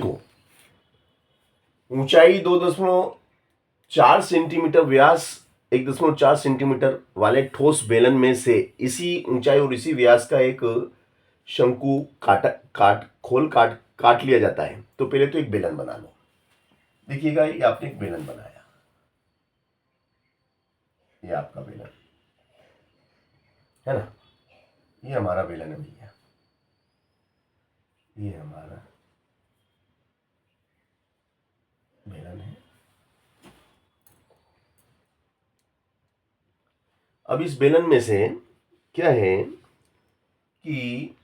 को ऊंचाई 2.4 सेंटीमीटर, व्यास 1.4 सेंटीमीटर वाले ठोस बेलन में से इसी ऊंचाई और इसी व्यास का एक शंकु काट लिया जाता है। तो पहले तो एक बेलन बना लो। देखिएगा, ये आपने एक बेलन बनाया, ये आपका बेलन है ना, ये हमारा बेलन है भैया, ये हमारा बेलन है। अब इस बेलन में से क्या है कि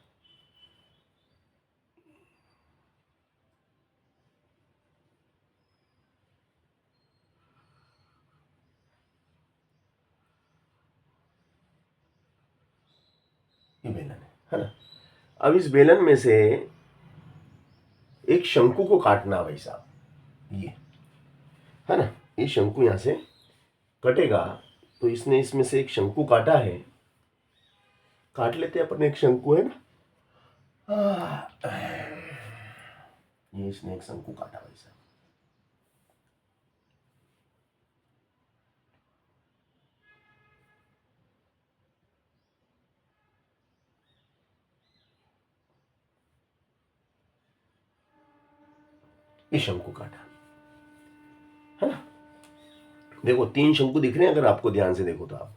ये बेलन है ना। अब इस बेलन में से एक शंकु को काटना भाई साहब, ये है ना, ये शंकु यहां से कटेगा। तो इसने इसमें से एक शंकु काटा है, काट लेते हैं अपन, एक शंकु है ना, ये इसने एक शंकु काटा भाई साहब। ये शंकु काटा है ना। देखो 3 शंकु दिख रहे हैं, अगर आपको ध्यान से देखो तो आप,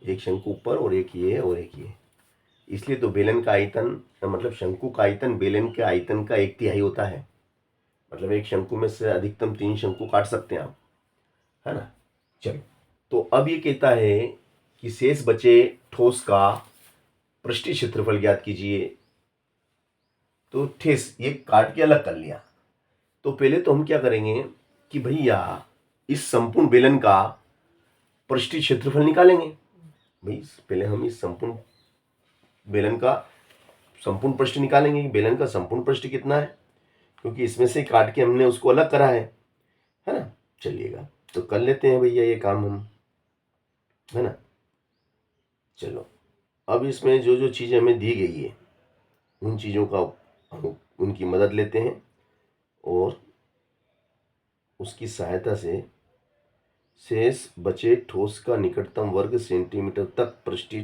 एक शंकु ऊपर और एक ये और एक ये। इसलिए तो बेलन का आयतन, मतलब शंकु का आयतन बेलन के आयतन का 1/3 होता है। मतलब एक शंकु में से अधिकतम 3 शंकु काट सकते हैं आप, है ना। चलो, तो अब ये कहता है कि शेष बचे ठोस का पृष्ठीय क्षेत्रफल ज्ञात कीजिए। तो ठेस ये काट के अलग कर लिया। तो पहले तो हम क्या करेंगे कि भैया इस संपूर्ण बेलन का पृष्ठीय क्षेत्रफल निकालेंगे। भाई पहले हम इस संपूर्ण बेलन का संपूर्ण पृष्ठ निकालेंगे। बेलन का संपूर्ण पृष्ठ कितना है, क्योंकि इसमें से काट के हमने उसको अलग करा है ना। चलिएगा, तो कर लेते हैं भैया ये काम हम, है ना। चलो, अब इसमें जो जो चीज़ें हमें दी गई है उन चीज़ों का हम उनकी मदद लेते हैं और उसकी सहायता से शेष बचे ठोस का निकटतम वर्ग सेंटीमीटर तक पृष्ठीय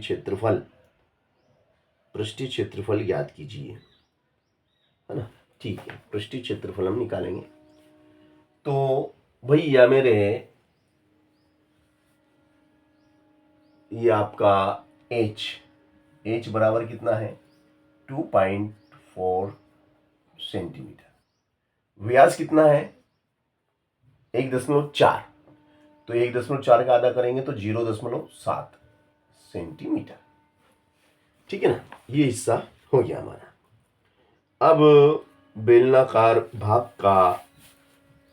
क्षेत्रफल ज्ञात कीजिए, है ना। ठीक है, पृष्ठीय क्षेत्रफल हम निकालेंगे। तो भैया मेरे ये आपका h बराबर कितना है 2.4 सेंटीमीटर। व्यास कितना है 1.4। तो 1.4 का आधा करेंगे तो 0.7 सेंटीमीटर। ठीक है ना, ये हिस्सा हो गया हमारा। अब बेलनाकार भाग का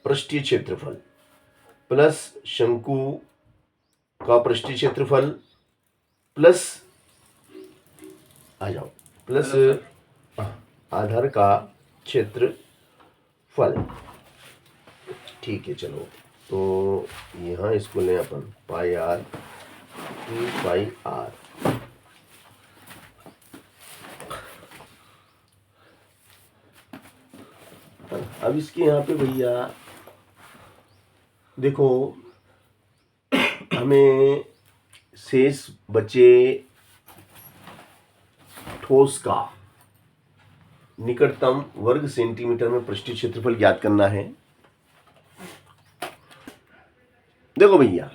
पृष्ठीय क्षेत्रफल प्लस शंकु का पृष्ठीय क्षेत्रफल प्लस प्लस आधार का क्षेत्रफल। ठीक है, चलो, तो यहाँ इसको लें अपन पाई आर 2πr। अब इसके यहाँ पे भैया देखो, हमें शेष बचे ठोस का निकटतम वर्ग सेंटीमीटर में पृष्ठीय क्षेत्रफल ज्ञात करना है। देखो भैया,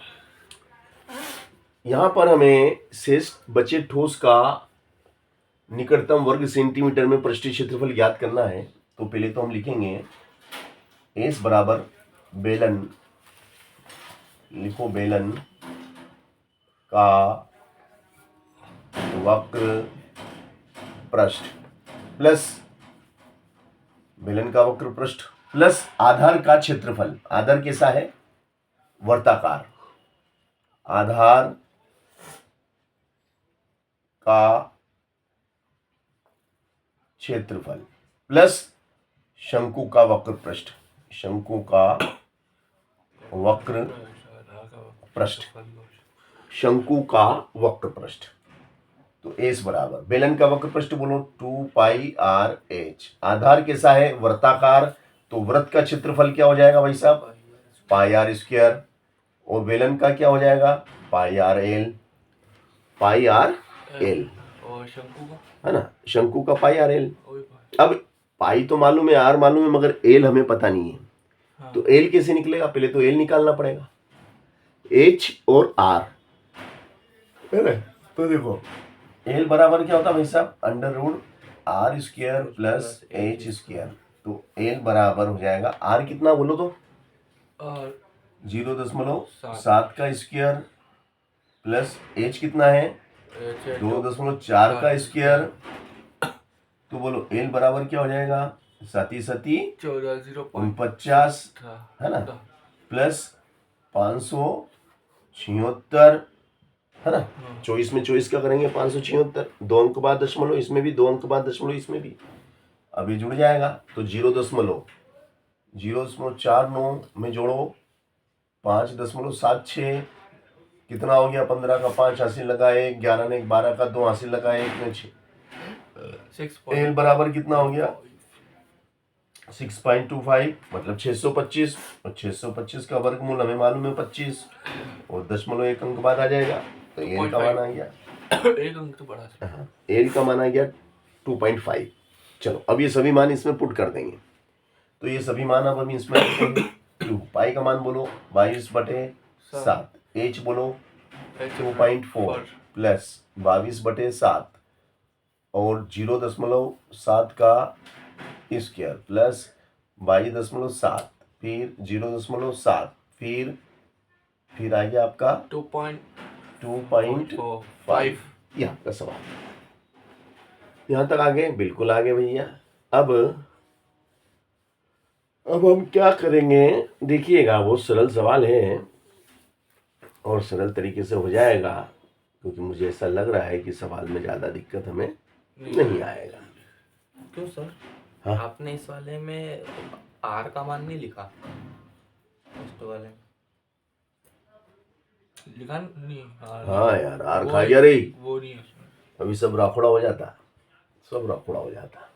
यहां पर हमें शेष बचे ठोस का निकटतम वर्ग सेंटीमीटर में पृष्ठीय क्षेत्रफल ज्ञात करना है। तो पहले तो हम लिखेंगे एस बराबर बेलन, लिखो बेलन का वक्र पृष्ठ प्लस बेलन का वक्र पृष्ठ प्लस आधार का क्षेत्रफल। आधार कैसा है, वर्ताकार। आधार का क्षेत्रफल प्लस शंकु का वक्र पृष्ठ, शंकु का वक्र पृष्ठ, शंकु का वक्र पृष्ठ। तो एस बराबर बेलन का वक्र पृष्ठ बोलो 2πrh। आधार कैसा है, वर्ताकार, तो वृत्त का क्षेत्रफल क्या हो जाएगा भाई साहब, पाई आर स्क्वायर, और बेलन का क्या हो जाएगा, पाई आर एल, पाई आर एल, और शंकु का, है ना, शंकु का पाई आर एल। अब पाई तो मालूम है, आर मालूम है, मगर एल हमें पता नहीं है। हाँ। तो एल कैसे निकलेगा, पहले तो एल निकालना पड़ेगा, एच और आर, है ना। तो देखो एल बराबर क्या होता है भाई साहब, under root R square plus H square. तो एल बराबर हो जाएगा, आर कितना बोलो तो, और 0.7 का स्क्वायर प्लस एच कितना है 2.4 का स्क्वायर। तो बोलो एल बराबर क्या हो जाएगा, 14,49 है ना, प्लस 576, है ना। 24 में 24 का करेंगे 576, 2 अंक बाद दशमलव, इसमें भी 2 अंक बाद दशमलव, इसमें भी। अभी जुड़ जाएगा तो 0.049 में जोड़ो 5.76, कितना हो गया, 15 का 5 हासिल लगाए, 11 ने 12 का 2 हासिल लगाए, 1 में 6, एल बराबर कितना हो गया 6.25, मतलब 625, और 625 का वर्गमूल हमें मालूम है 25, और दशमलव 1 अंक बाद आ जाएगा, तो एल का मान आ गया, एक अंक तो बढ़ा सकते हैं, एल का मान आ गया 2.5। चलो अब ये सभी मान इसमें पुट कर देंगे, तो ये सभी मान अब हम इसमें रखेंगे। 2 पाई का मान बोलो 22/7, एच बोलो 2.4 प्लस 22/7 और 0.7 का स्क्वायर प्लस 22.7, फिर 0.7, फिर आ गया आपका 2.5। ये आपका सवाल, यहां तक आगे, बिल्कुल आगे भैया। अब हम क्या करेंगे, देखिएगा बहुत सरल सवाल है और सरल तरीके से हो जाएगा, क्योंकि मुझे ऐसा लग रहा है कि सवाल में ज़्यादा दिक्कत हमें नहीं आएगा। क्यों सर? हाँ? आपने इस वाले में आर का मान नहीं लिखा, फर्स्ट वाले में लिखा नहीं? हाँ यार, आर खा गया रे, वो नहीं है, अभी सब राखोड़ा हो जाता, सब राखोड़ा हो जाता,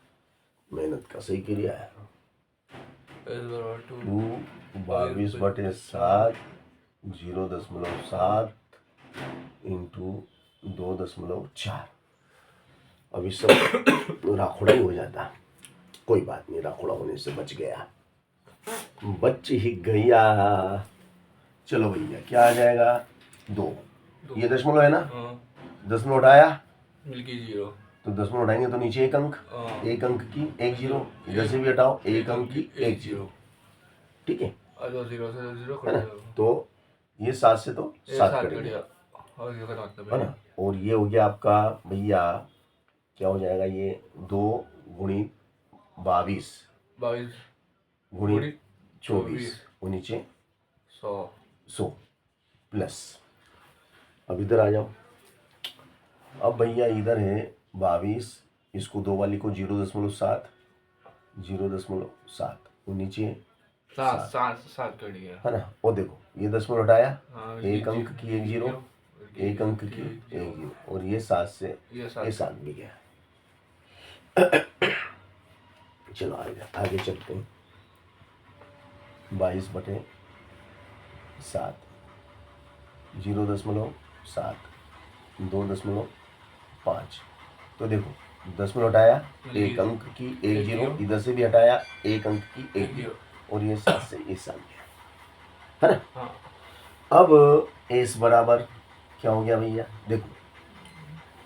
मेहनत का सही क्रिया है। 22/7 0.7 इंटू 2.4, अभी सब राखोड़ा ही हो जाता, कोई बात नहीं, राखोड़ा होने से बच गया, बच ही गया। चलो भैया क्या आ जाएगा, 2, ये दशमलव है ना, दशमलव उठाया मिल गई 0, तो दशमलव उठाएंगे तो नीचे 1 अंक, 1 अंक की 1 0, इधर से भी हटाओ 1 अंक की 1 0, ठीक है, 0 से 0 है ना। तो ये 7 से तो 7 करेंगे, और ये का मतलब है ना, और ये हो गया आपका भैया, क्या हो जाएगा ये 2 गुणित 22 गुणित 24, वो नीचे 100 प्लस, अब इधर आ जाओ, अब भैया इधर है 22, इसको 2 वाली को 0.7 वो नीचे 7 कर दिया, है ना। और देखो ये दशमलव हटाया, 1 अंक की 1 0, 1 अंक की 1 0, और ये 7 से ये 7 भी गया। चलो आगे चलते हैं, 22/7 0.7 2.5, तो देखो दशमलव हटाया 1 अंक की 1 0, इधर से भी हटाया 1 अंक की 1 0, और ये 7 से ये 7 गया, है ना। अब एस बराबर क्या हो गया भैया, देखो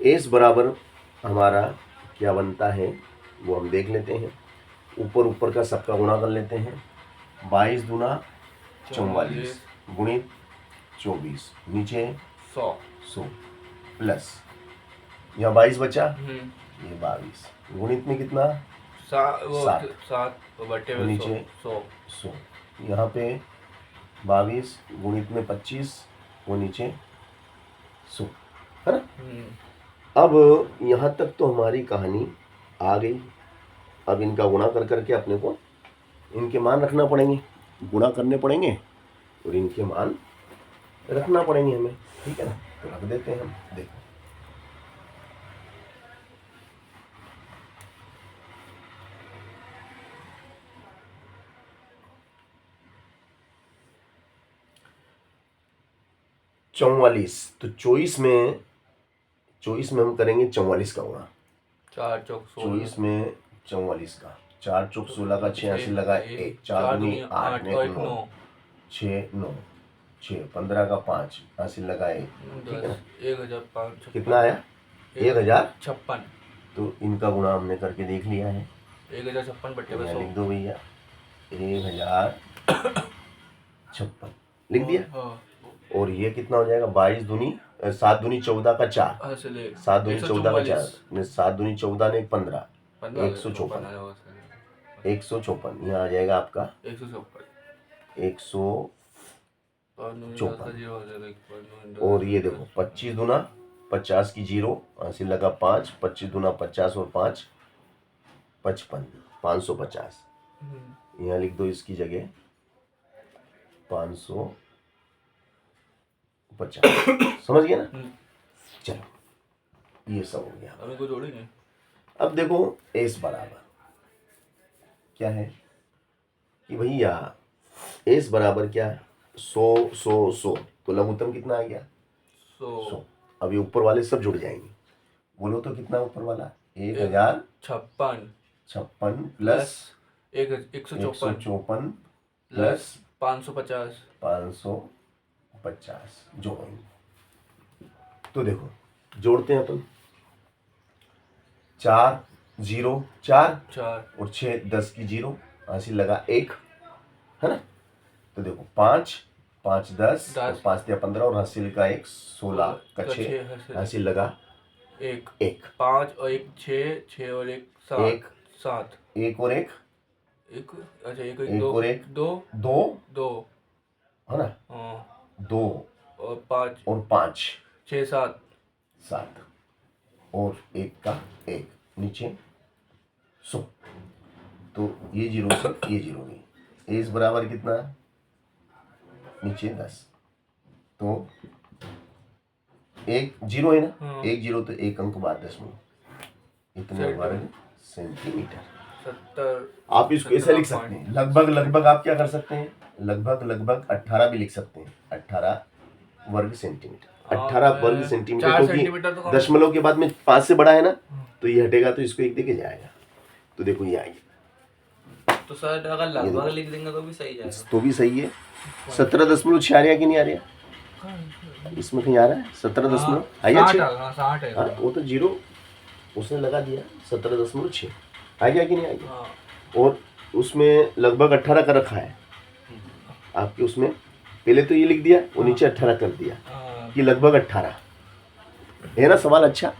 एस बराबर हमारा क्या बनता है वो हम देख लेते हैं, ऊपर का सबका गुणा कर लेते हैं, 22 दूना 44 गुणित 24, नीचे 100 प्लस, यहाँ 22 बचा, ये 22 गुणित में कितना 7 नीचे 100, यहाँ पे 22 गुणित में 25, वो नीचे 100, है ना। अब यहाँ तक तो हमारी कहानी आ गई, अब इनका गुणा कर करके अपने को इनके मान रखना पड़ेंगे, गुणा करने पड़ेंगे और इनके मान रखना पड़ेंगे हमें, ठीक है ना। तो रख देते हैं हम, देखो 44, तो 24 में हम करेंगे 44 का गुणा। 4 चौक 24 में 44 का, 4 चौक 16 का, 6 80 लगा 1, 4 दूनी 8 ने 9, 6 9 6 15 का 5 80 लगा 1, ठीक है ना। 1000 कितना आया? 1056। 56। तो इनका गुणा हमने करके देख लिया है। 1056 बटे यहाँ 100 लिख दो भैया, 1056 लिख दिया। हाँ। और ये कितना हो जाएगा? 22 दूनी 7 दूनी 14 का 4, 7 दूनी 14 का 4, 7 दूनी 14 ने 15, 154, 154 यहाँ आ जाएगा आपका 154। और ये देखो 25 दूना 50 की 0, 80 लगा 5, 25 दूना 50 और 5 55, 550 यहाँ लिख दो इसकी जगह 550। समझ गया ना? चलो ये सब हो गया। अभी को जोड़ेंगे। अब देखो एस बराबर क्या है कि भैया एस बराबर क्या है? 100 तो लघुत्तम कितना आ गया? 100। अब ये ऊपर वाले सब जुड़ जाएंगे। बोलो तो कितना ऊपर वाला? 1056 प्लस 154 प्लस 550 जोड़ेंगे। तो देखो जोड़ते हैं अपन, 4 0 4 और 6 10 की 0, 80 लगा 1, है ना। तो देखो 5 5 10 और 5 दिया 15 और 80 का 1 16 का 6, 80 लगा 1 5 और 1 6 और 1 7 7 1 और 1 अच्छा 1 और 1 2 है ना, 2 और 5 और 5 6 7 और 1 का 1 नीचे 100। तो ये 0 से ये 0 गई। एस बराबर कितना? नीचे 10, तो 1 0 है ना, 1 0 तो 1 अंक बाद 10 इतने वर्ग सेंटीमीटर। 70। आप इसको ऐसे लिख सकते हैं, लगभग आप क्या कर सकते हैं? लगभग 18 भी लिख सकते हैं, 18 वर्ग सेंटीमीटर। 18 वर्ग सेंटीमीटर, क्योंकि दशमलव के बाद में 5 से बड़ा है ना, तो ये हटेगा तो इसको 1 देके जाएगा। तो देखो ये आएगी। तो सर अगर लगभग लिख देंगे तो भी सही जाएगा। तो भी सही है। 17.6 आ रहा है कि नहीं आ रहा? इसमें कहीं आ रहा है 17. आइए 60 है। हाँ वो तो 0 उसने लगा दिया, 17.6 आ गया कि नहीं आ गया? और उसमें लगभग 18 का रखा है आपके उसमें, पहले तो ये लिख दिया और नीचे 18 कर दिया कि लगभग 18 है ना। सवाल अच्छा।